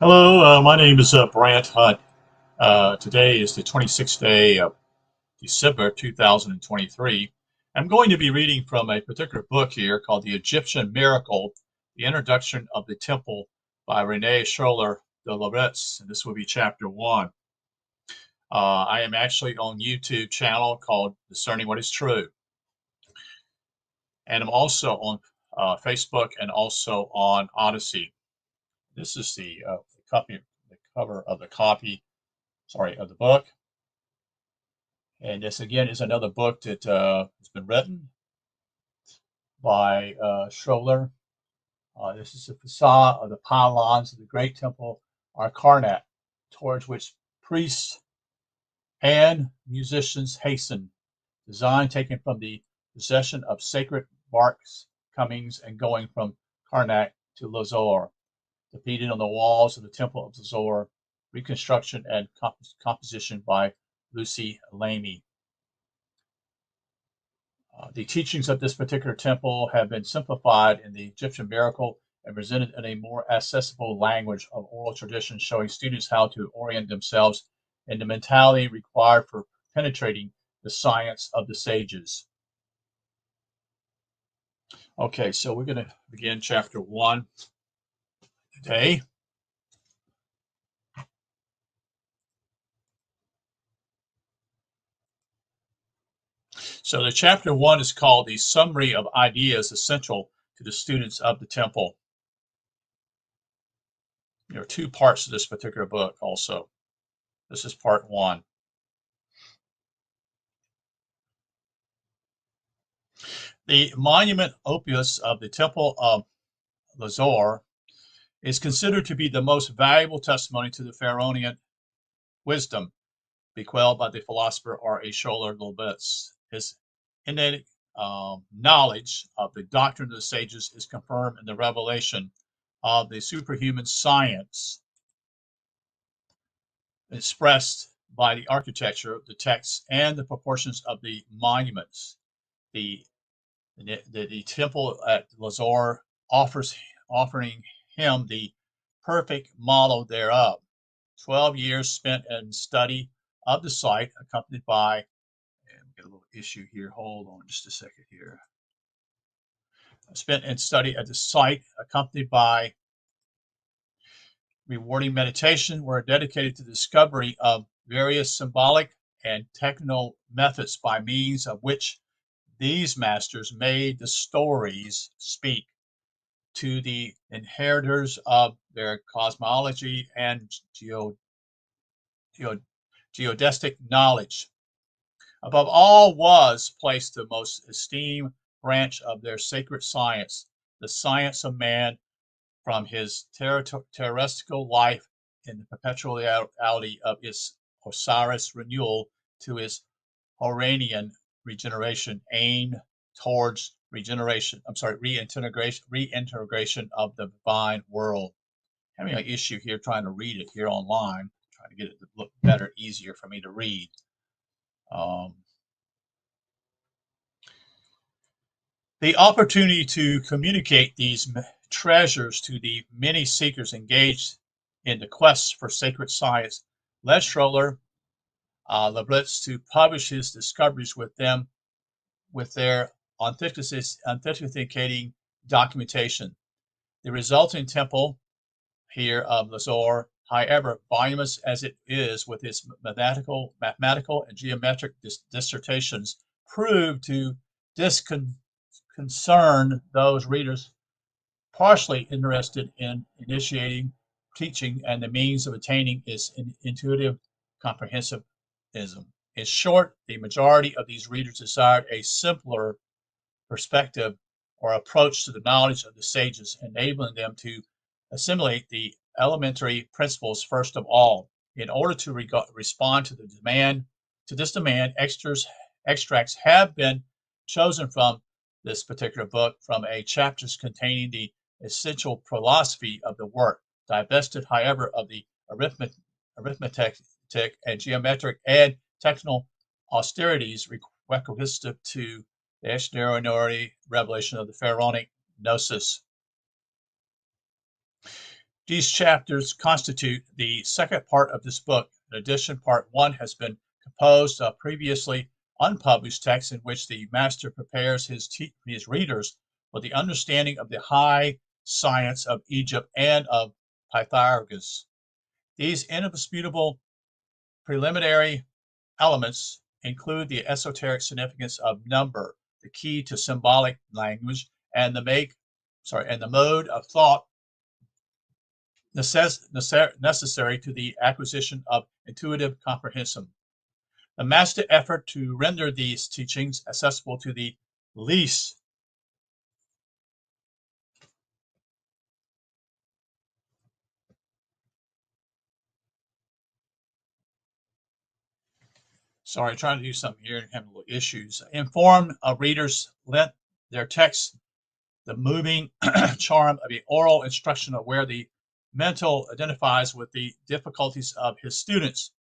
Hello, my name is Brant Hunt. Today is the 26th day of December 2023. I'm going to be reading from a particular book here called The Egyptian Miracle, The Introduction of the Temple by Rene Schwaller de Lubicz, and this will be chapter 1. I am actually on YouTube channel called Discerning What is True, and I'm also on Facebook and also on Odyssey. This is the cover of the of the book. And this again is another book that has been written by Schwaller. This is the facade of the pylons of the great temple Karnak, towards which priests and musicians hasten. Design taken from the possession of sacred barks comings and going from Karnak to Luxor, depicted on the walls of the temple of Luxor, reconstruction and composition by Lucy Lamy. The teachings of this particular temple have been simplified in the Egyptian Miracle and presented in a more accessible language of oral tradition, showing students how to orient themselves in the mentality required for penetrating the science of the sages. Okay, so we're going to begin chapter 1 today. So the chapter 1 is called The Summary of Ideas Essential to the Students of the Temple. There are 2 parts to this particular book also. This is part 1. The monument opus of the Temple of Luxor is considered to be the most valuable testimony to the Pharaonian wisdom bequeathed by the philosopher Rene Schwaller de Lubicz. His innate knowledge of the doctrine of the sages is confirmed in the revelation of the superhuman science expressed by the architecture, the texts, and the proportions of the monuments. The temple at Luxor offering him the perfect model thereof. 12 years spent in study of the site, accompanied by, and we get a little issue here. Hold on just a second here. Spent in study at the site, accompanied by rewarding meditation, were dedicated to the discovery of various symbolic and technical methods by means of which these masters made the stories speak to the inheritors of their cosmology and geodestic knowledge. Above all was placed the most esteemed branch of their sacred science, the science of man, from his terrestrial life in the perpetuality of its Osiris renewal to his Horanian regeneration, aimed towards reintegration of the divine world. Having an issue here trying to read it here online, trying to get it to look better, easier for me to read. The opportunity to communicate these treasures to the many seekers engaged in the quest for sacred science led Schwaller Lubicz to publish his discoveries with them, with their authenticating documentation. The resulting temple here of Luxor, however voluminous as it is with its mathematical and geometric dissertations, proved to disconcern those readers partially interested in initiating teaching and the means of attaining its intuitive comprehensivism. In short, the majority of these readers desired a simpler perspective or approach to the knowledge of the sages, enabling them to assimilate the elementary principles first of all. In order to respond to this demand, extracts have been chosen from this particular book from a chapters containing the essential philosophy of the work, divested, however, of the arithmetic and geometric and technical austerities requisite to the extraordinary revelation of the pharaonic gnosis. These chapters constitute the second part of this book. In addition, part one has been composed of previously unpublished texts in which the master prepares his readers for the understanding of the high science of Egypt and of Pythagoras. These indisputable preliminary elements include the esoteric significance of number, the key to symbolic language, and the mode of thought necessary to the acquisition of intuitive comprehension. The master effort to render these teachings accessible to the least trying to do something here and having little issues. Informed readers lent their texts the moving charm of an oral instruction of where the mental identifies with the difficulties of his students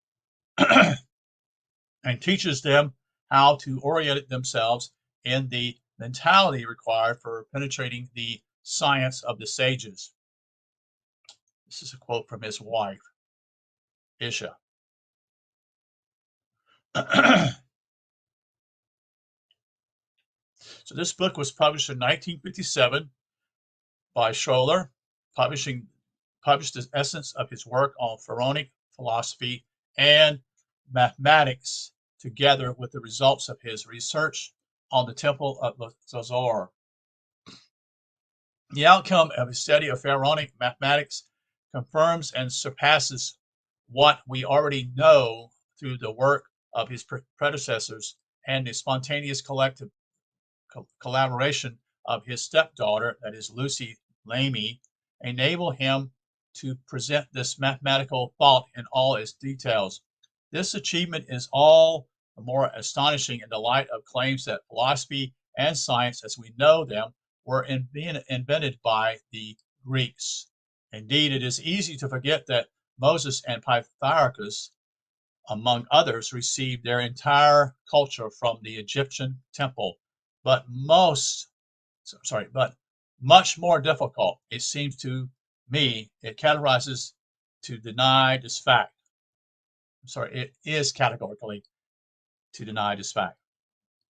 and teaches them how to orient themselves in the mentality required for penetrating the science of the sages. This is a quote from his wife, Isha. So this book was published in 1957 by Schwaller, published the essence of his work on pharaonic philosophy and mathematics, together with the results of his research on the Temple of Zohar. The outcome of his study of pharaonic mathematics confirms and surpasses what we already know through the work of his predecessors and the spontaneous collective collaboration of his stepdaughter, that is Lucy Lamy, enable him to present this mathematical thought in all its details. This achievement is all the more astonishing in the light of claims that philosophy and science as we know them were invented by the Greeks. Indeed, it is easy to forget that Moses and Pythagoras, among others, received their entire culture from the Egyptian temple. But much more difficult, it seems to me, it categorizes to deny this fact. It is categorically to deny this fact.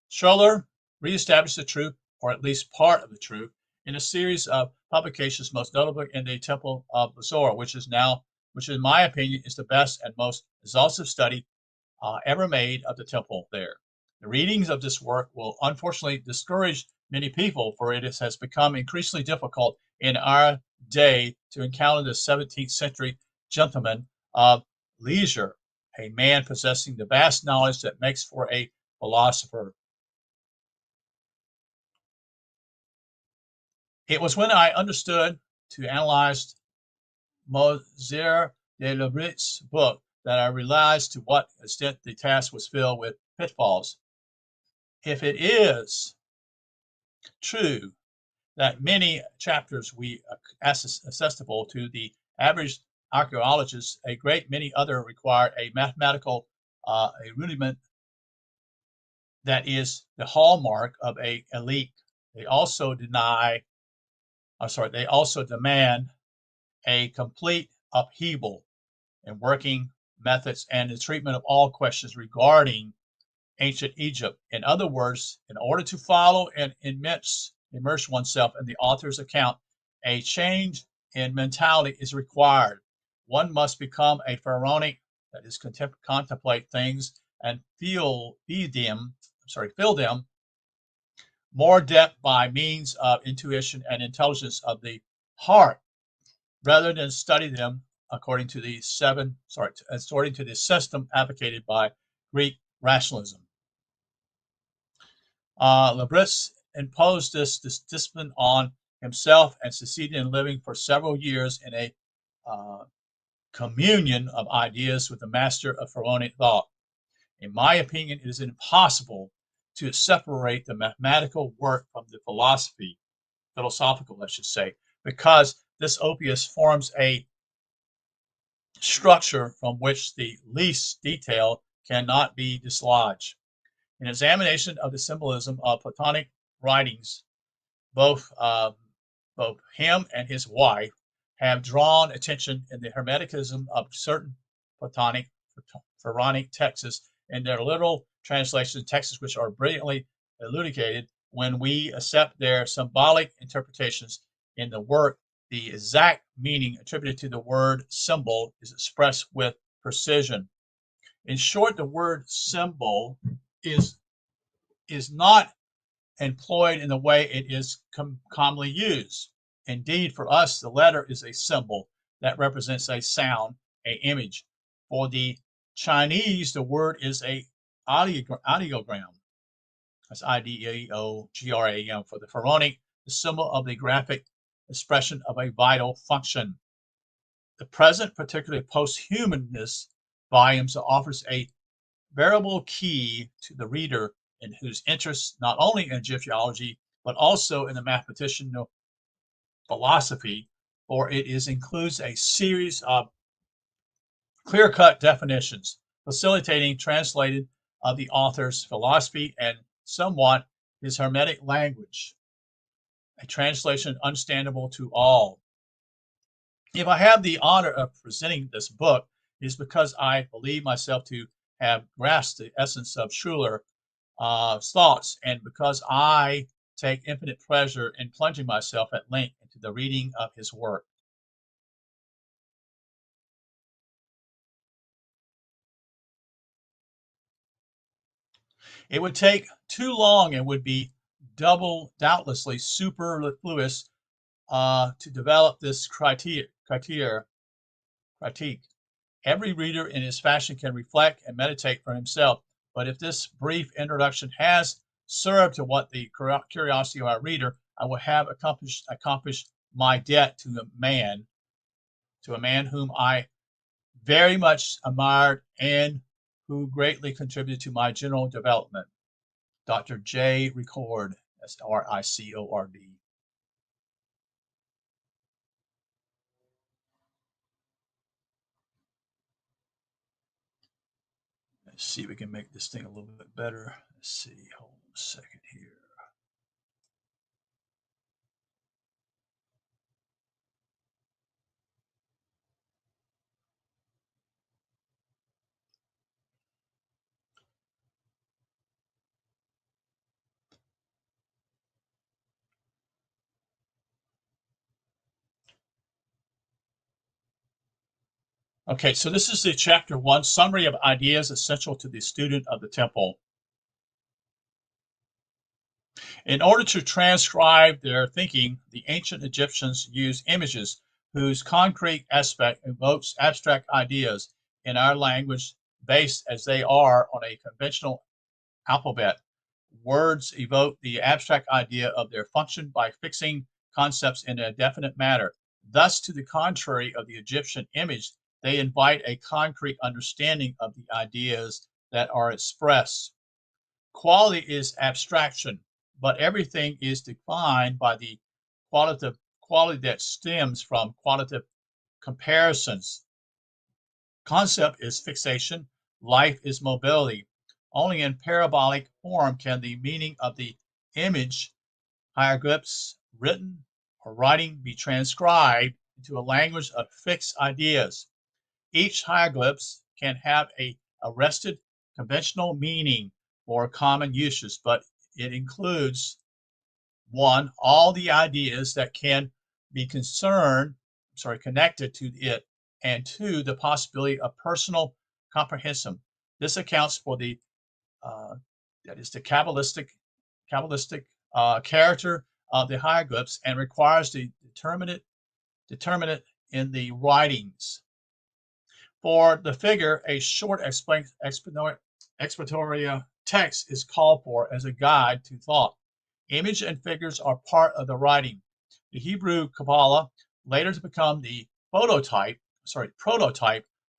Schwaller reestablished the truth, or at least part of the truth, in a series of publications, most notably in the Temple of Zohar, which in my opinion is the best and most exhaustive study ever made of the temple there. The readings of this work will unfortunately discourage many people, for it has become increasingly difficult in our day to encounter the 17th century gentleman of leisure, a man possessing the vast knowledge that makes for a philosopher. It was when I understood to analyze Schwaller de Lubicz's book that I realized to what extent the task was filled with pitfalls. If it is true that many chapters we accessible to the average archaeologist, a great many other require a mathematical a rudiment that is the hallmark of a elite. They also demand a complete upheaval in working methods and the treatment of all questions regarding ancient Egypt. In other words, in order to follow and immerse oneself in the author's account, a change in mentality is required. One must become a pharaonic, that is, contemplate things and fill them more depth by means of intuition and intelligence of the heart, rather than study them according to the system advocated by Greek rationalism. Lubicz imposed this discipline on himself and succeeded in living for several years in a communion of ideas with the master of pharaonic thought. In my opinion, it is impossible to separate the mathematical work from the philosophical, I should say, because this opus forms a structure from which the least detail cannot be dislodged. In examination of the symbolism of Platonic writings, both him and his wife have drawn attention in the Hermeticism of certain Pharaonic texts in their literal translations, texts which are brilliantly elucidated when we accept their symbolic interpretations in the work. The exact meaning attributed to the word symbol is expressed with precision. In short, the word symbol is not employed in the way it is commonly used. Indeed, for us, the letter is a symbol that represents a sound, an image. For the Chinese, the word is a ideogram. That's ideogram. For the Pharaonic, the symbol of the graphic expression of a vital function. The present, particularly posthumanist volumes, offers a variable key to the reader in whose interest not only in Egyptology, but also in the mathematician philosophy, for it includes a series of clear-cut definitions, facilitating translating of the author's philosophy and somewhat his Hermetic language, a translation understandable to all. If I have the honor of presenting this book, it is because I believe myself to have grasped the essence of Schwaller thoughts, and because I take infinite pleasure in plunging myself at length into the reading of his work. It would take too long and would be doubtlessly superfluous to develop this critique. Every reader in his fashion can reflect and meditate for himself, but if this brief introduction has served to what the curiosity of our reader, I will have accomplished my debt to a man whom I very much admired and who greatly contributed to my general development, Dr. J. Ricord, that's R-I-C-O-R-D. Let's see if we can make this thing a little bit better. Let's see, hold on a second here. Okay, so this is the chapter 1, summary of ideas essential to the student of the temple. In order to transcribe their thinking, the ancient Egyptians used images whose concrete aspect evokes abstract ideas in our language, based as they are on a conventional alphabet. Words evoke the abstract idea of their function by fixing concepts in a definite manner. Thus, to the contrary of the Egyptian image, they invite a concrete understanding of the ideas that are expressed. Quality is abstraction, but everything is defined by the quality that stems from qualitative comparisons. Concept is fixation, life is mobility. Only in parabolic form can the meaning of the image, hieroglyphs, written or writing be transcribed into a language of fixed ideas. Each hieroglyph can have a arrested conventional meaning for common uses, but it includes 1, all the ideas that can be connected to it, and 2, the possibility of personal comprehension. This accounts for the Kabbalistic character of the hieroglyphs and requires the determinate in the writings. For the figure, a short explanatory text is called for as a guide to thought. Image and figures are part of the writing. The Hebrew Kabbalah, later to become the prototype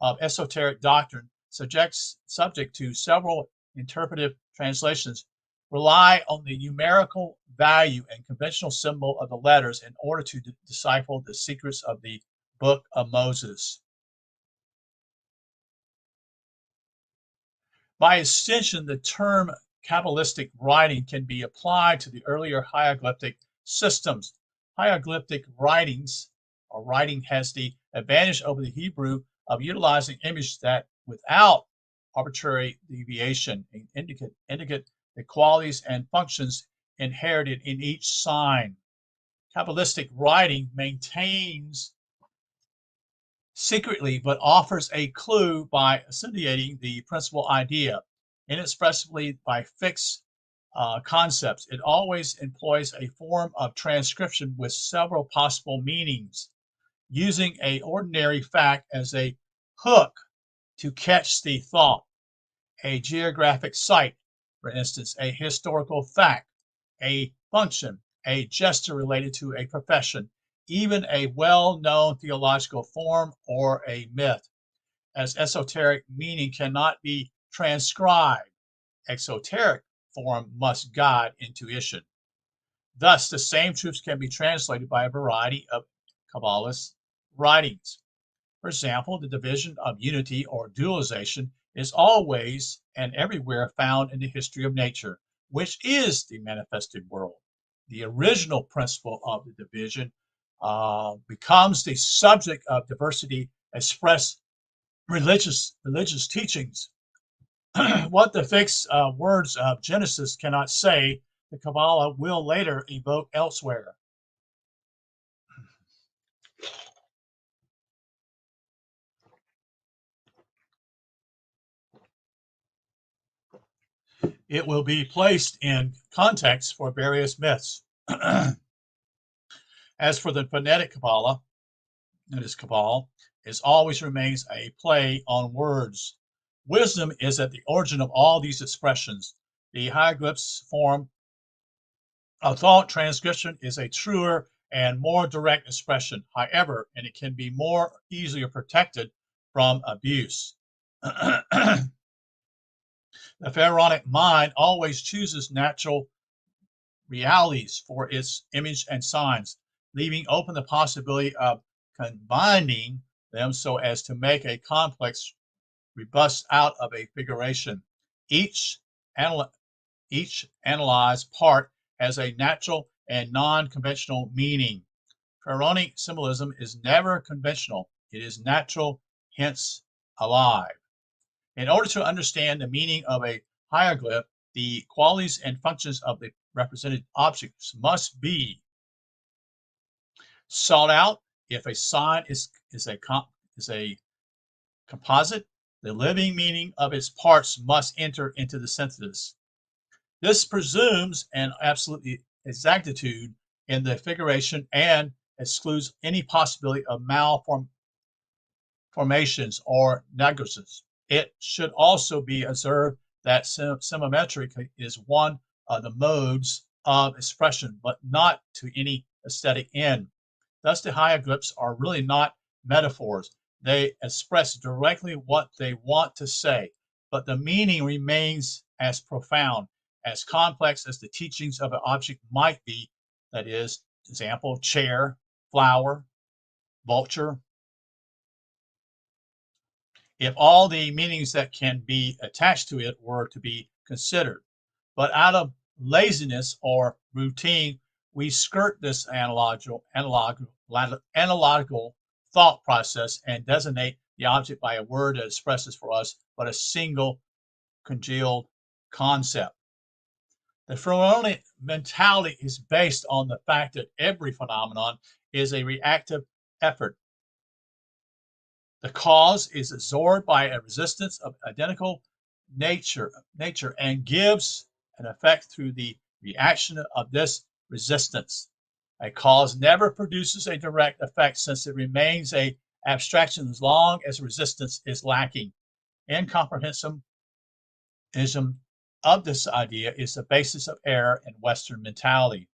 of esoteric doctrine, subject to several interpretive translations, rely on the numerical value and conventional symbol of the letters in order to decipher the secrets of the Book of Moses. By extension, the term Kabbalistic writing can be applied to the earlier hieroglyphic systems. Hieroglyphic writings or writing has the advantage over the Hebrew of utilizing image that without arbitrary deviation and indicate the qualities and functions inherited in each sign. Kabbalistic writing maintains secretly but offers a clue by accentuating the principal idea, inexpressibly by fixed concepts. It always employs a form of transcription with several possible meanings, using an ordinary fact as a hook to catch the thought. A geographic site, for instance, a historical fact, a function, a gesture related to a profession, even a well-known theological form or a myth. As esoteric meaning cannot be transcribed, exoteric form must guide intuition. Thus, the same truths can be translated by a variety of Kabbalist writings. For example, the division of unity or dualization is always and everywhere found in the history of nature, which is the manifested world. The original principle of the division becomes the subject of diversity expressed religious teachings. What the fixed words of Genesis cannot say, the Kabbalah will later evoke elsewhere. It will be placed in context for various myths. As for the phonetic Kabbalah, that is Kabbalah, it always remains a play on words. Wisdom is at the origin of all these expressions. The hieroglyphs form of thought transcription is a truer and more direct expression, however, and it can be more easily protected from abuse. The pharaonic mind always chooses natural realities for its image and signs, leaving open the possibility of combining them so as to make a complex rebus out of a figuration. Each analyzed part has a natural and non-conventional meaning. Pharaonic symbolism is never conventional. It is natural, hence alive. In order to understand the meaning of a hieroglyph, the qualities and functions of the represented objects must be sought out. If a sign is a composite, the living meaning of its parts must enter into the synthesis. This presumes an absolute exactitude in the figuration and excludes any possibility of malformations or negligence. It should also be observed that symmetry is one of the modes of expression, but not to any aesthetic end. Thus, the hieroglyphs are really not metaphors. They express directly what they want to say, but the meaning remains as profound, as complex as the teachings of an object might be. That is, example, chair, flower, vulture. If all the meanings that can be attached to it were to be considered. But out of laziness or routine, we skirt this analogical thought process and designate the object by a word that expresses for us but a single congealed concept. The Pharaonic mentality is based on the fact that every phenomenon is a reactive effort. The cause is absorbed by a resistance of identical nature and gives an effect through the reaction of this resistance. A cause never produces a direct effect since it remains an abstraction as long as resistance is lacking. Incomprehensivism of this idea is the basis of error in Western mentality.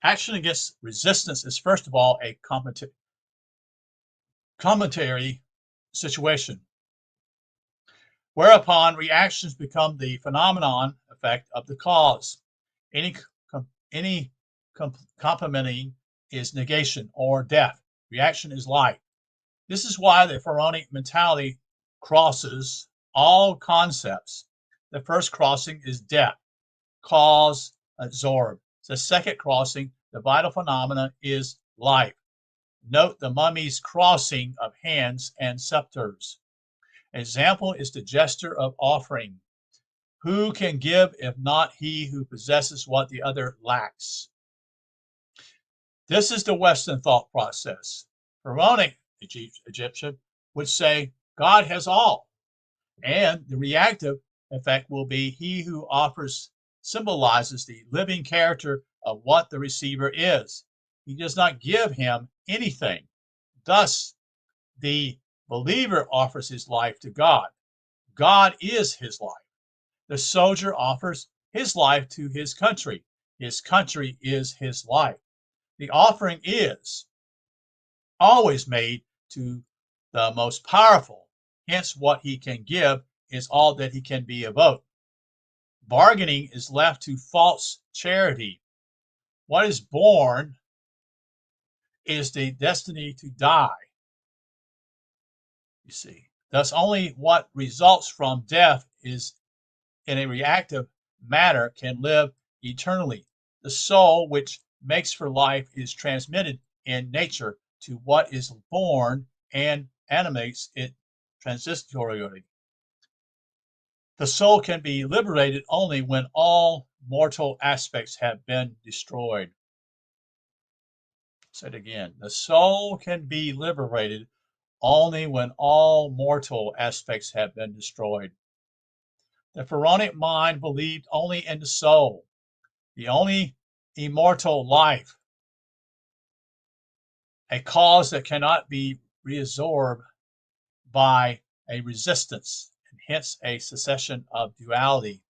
Action against resistance is first of all a commentary situation, whereupon reactions become the phenomenon effect of the cause. Any complementing is negation or death. Reaction is light. This is why the Pharaonic mentality crosses all concepts. The first crossing is death, cause absorbed. The second crossing, the vital phenomena, is life. Note the mummy's crossing of hands and scepters. Example is the gesture of offering. Who can give if not he who possesses what the other lacks? This is the Western thought process. Pharaonic Egyptian would say God has all, and the reactive effect will be he who offers symbolizes the living character of what the receiver is. He does not give him anything. Thus, the believer offers his life to God. God is his life. The soldier offers his life to his country. His country is his life. The offering is always made to the most powerful. Hence, what he can give is all that he can be evoked. Bargaining is left to false charity. What is born is the destiny to die. You see, thus only what results from death is in a reactive matter can live eternally. The soul which makes for life is transmitted in nature to what is born and animates it transitorily. The soul can be liberated only when all mortal aspects have been destroyed. Say it again. The soul can be liberated only when all mortal aspects have been destroyed. The Pharaonic mind believed only in the soul, the only immortal life, a cause that cannot be reabsorbed by a resistance, and hence a cessation of duality.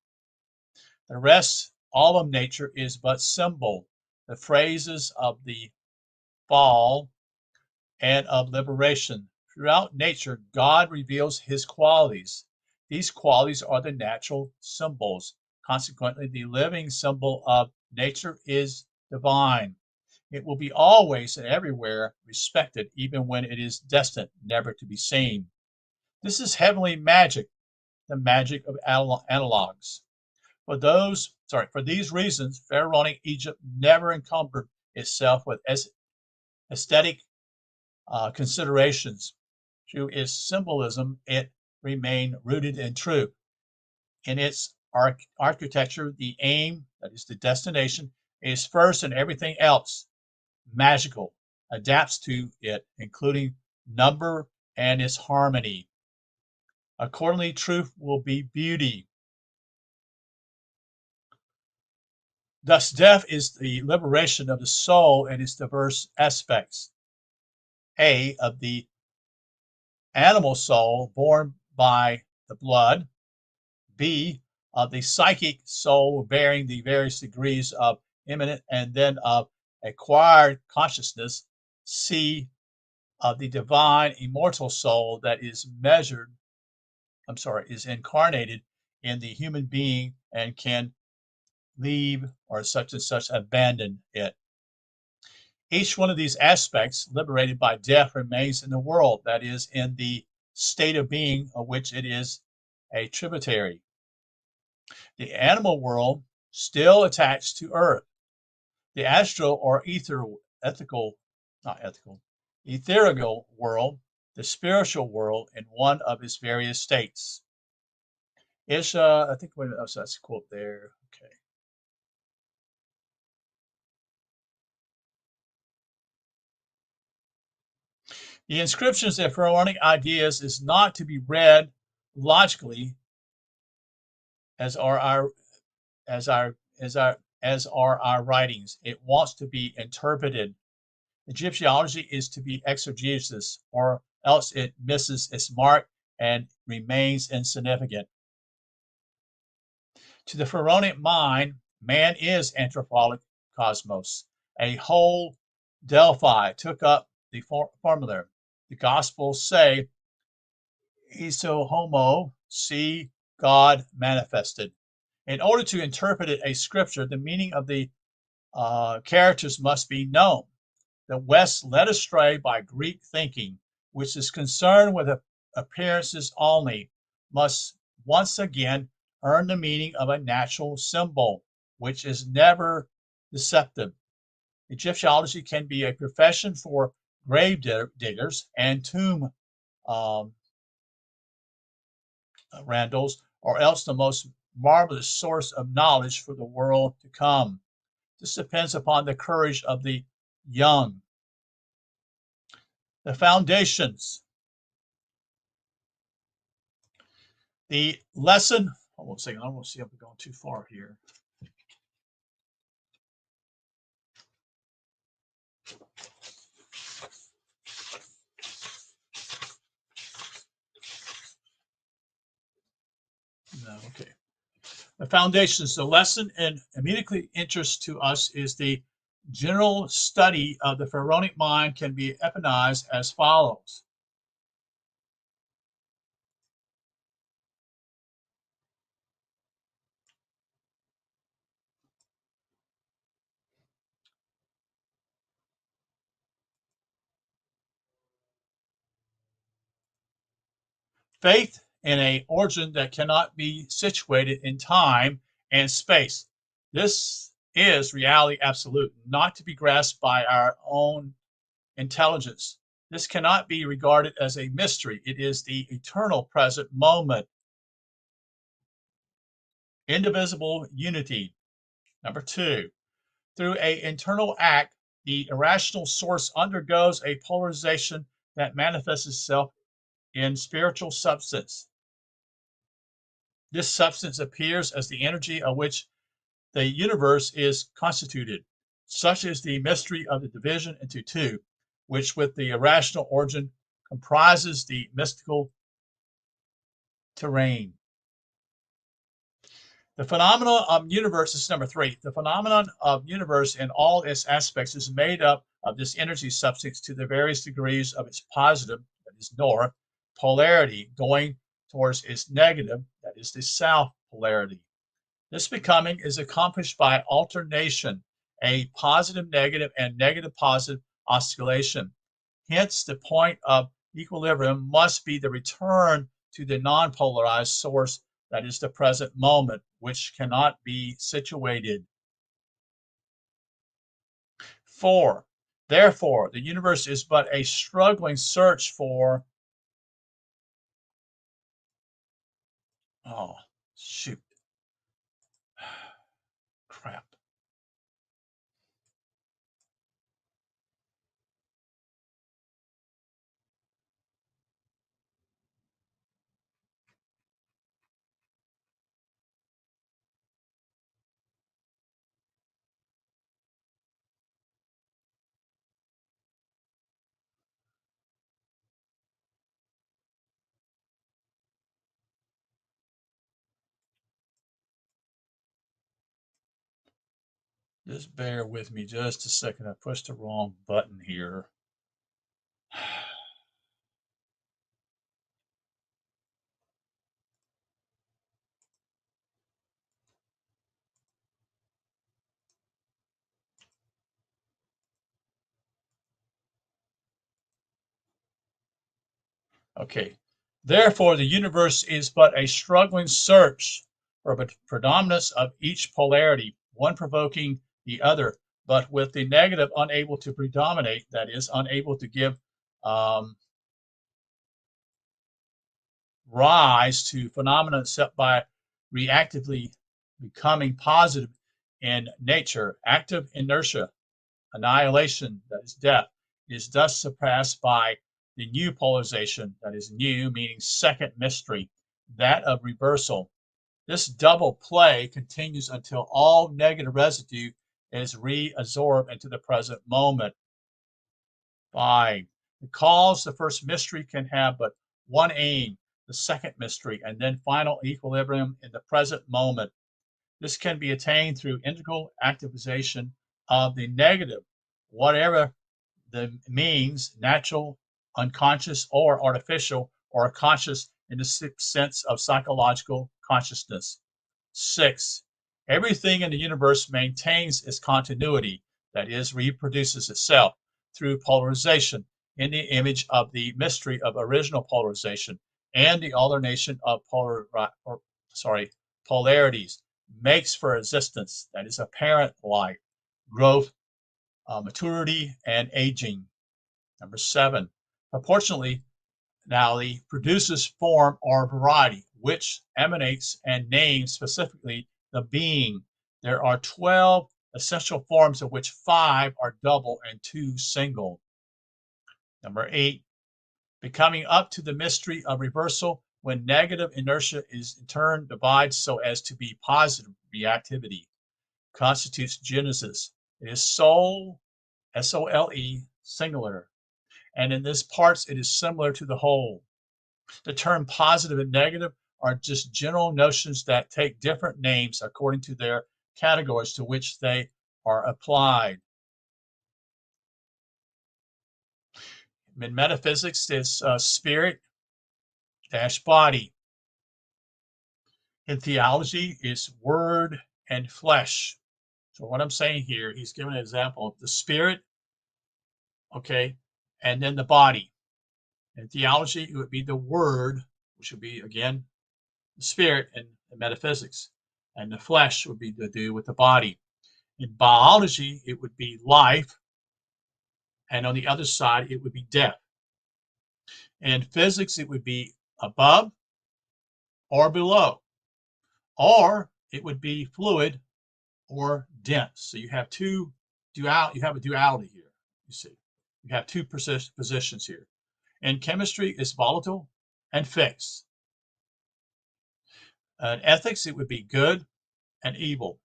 The rest, all of nature, is but symbol, the phrases of the fall and of liberation. Throughout nature, God reveals his qualities. These qualities are the natural symbols. Consequently, the living symbol of nature is divine. It will be always and everywhere respected, even when it is destined never to be seen. This is heavenly magic, the magic of analogs. For these reasons, Pharaonic Egypt never encumbered itself with aesthetic considerations. Through its symbolism, it remained rooted in truth. In its architecture, the aim, that is the destination, is first and everything else magical, adapts to it, including number and its harmony. Accordingly, truth will be beauty. Thus, death is the liberation of the soul in its diverse aspects. A, of the animal soul born by the blood. B, of the psychic soul bearing the various degrees of immanent and then of acquired consciousness. C, of the divine immortal soul that is incarnated in the human being and can leave or such and such abandon it. Each one of these aspects, liberated by death, remains in the world, that is, in the state of being of which it is a tributary. The animal world still attached to earth. The astral or etherical world, the spiritual world in one of its various states. It's, I think, that's a quote there. Okay. The inscriptions of Pharaonic ideas is not to be read logically as are our writings. It wants to be interpreted. Egyptology is to be exegesis, or else it misses its mark and remains insignificant. To the Pharaonic mind, man is anthropologic cosmos. A whole Delphi took up the formula. The Gospels say, "Iso homo, see God manifested." In order to interpret a scripture, the meaning of the characters must be known. The West, led astray by Greek thinking, which is concerned with appearances only, must once again earn the meaning of a natural symbol, which is never deceptive. Egyptology can be a profession for grave diggers and tomb um, Randalls, or else the most marvelous source of knowledge for the world to come. This depends upon the courage of the young. The foundations. The lesson, hold on a second, I want to see if I'm going too far here. No, okay. The foundations, the lesson and immediately interest to us is the general study of the pharaonic mind can be epitomized as follows. Faith in an origin that cannot be situated in time and space. This is reality absolute, not to be grasped by our own intelligence. This cannot be regarded as a mystery. It is the eternal present moment. Indivisible unity. Number two, through an internal act, the irrational source undergoes a polarization that manifests itself in spiritual substance. This substance appears as the energy of which the universe is constituted. Such is the mystery of the division into two, which with the irrational origin comprises the mystical terrain. The phenomenon of universe is number three. The phenomenon of universe in all its aspects is made up of this energy substance to the various degrees of its positive, that is north, polarity going towards its negative, that is the south polarity. This becoming is accomplished by alternation, a positive negative and negative positive oscillation. Hence, the point of equilibrium must be the return to the non-polarized source, that is the present moment, which cannot be situated. 4. Therefore, the universe is but a struggling search for, oh, shoot, crap. Just bear with me just a second. I pushed the wrong button here. Okay. Therefore, the universe is but a struggling search for a predominance of each polarity, one provoking the other, but with the negative unable to predominate, that is, unable to give rise to phenomena set by reactively becoming positive in nature. Active inertia, annihilation, that is death, is thus surpassed by the new polarization, that is new, meaning second mystery, that of reversal. This double play continues until all negative residue is reabsorbed into the present moment. 5. Because the first mystery can have but one aim, the second mystery, and then final equilibrium in the present moment. This can be attained through integral activization of the negative, whatever the means, natural, unconscious, or artificial, or conscious in the sense of psychological consciousness. 6. Everything in the universe maintains its continuity, that is, reproduces itself through polarization in the image of the mystery of original polarization and the alternation of polarities makes for existence, that is apparent life, growth, maturity and aging. Number 7, proportionally, produces form or variety, which emanates and names specifically the being. There are 12 essential forms, of which 5 are double and 2 single. Number 8, becoming up to the mystery of reversal when negative inertia is in turn divided so as to be positive reactivity, constitutes genesis. It is soul, S-O-L-E, singular, and in this parts it is similar to the whole. The term positive and negative are just general notions that take different names according to their categories to which they are applied. In metaphysics, it's spirit dash body. In theology, it's word and flesh. So what I'm saying here, he's giving an example of the spirit, okay, and then the body. In theology, it would be the word, which would be, again, the spirit in metaphysics. And the flesh would be to do with the body. In biology, it would be life. And on the other side, it would be death. In physics, it would be above or below. Or it would be fluid or dense. So you have you have a duality here, you see. You have two positions here. In chemistry, it's volatile and fixed. In ethics, it would be good and evil.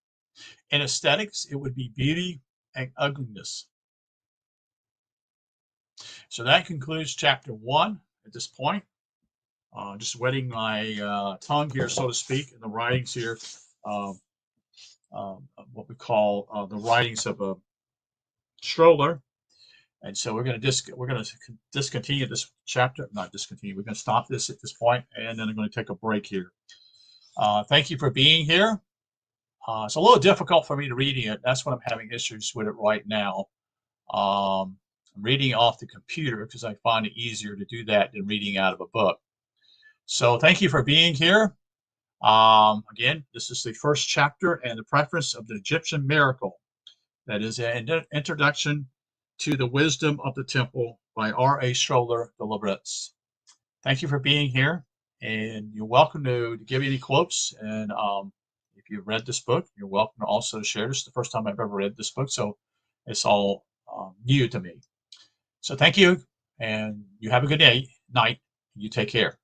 In aesthetics, it would be beauty and ugliness. So that concludes chapter 1 at this point. Just wetting my tongue here, so to speak, in the writings here, what we call the writings of Schwaller. And so we're going to discontinue this chapter, not discontinue. We're going to stop this at this point, and then I'm going to take a break here. Thank you for being here. It's a little difficult for me to reading it. That's what I'm having issues with it right now. I'm reading off the computer because I find it easier to do that than reading out of a book. So thank you for being here. Again, this is the first chapter and the preface of the Egyptian miracle. That is an introduction to the Wisdom of the Temple by Rene Schwaller de Lubicz. Thank you for being here, and you're welcome to give any quotes. And if you've read this book, you're welcome to also share. This is the first time I've ever read this book, so it's all new to me. So thank you, and you have a good night. You take care.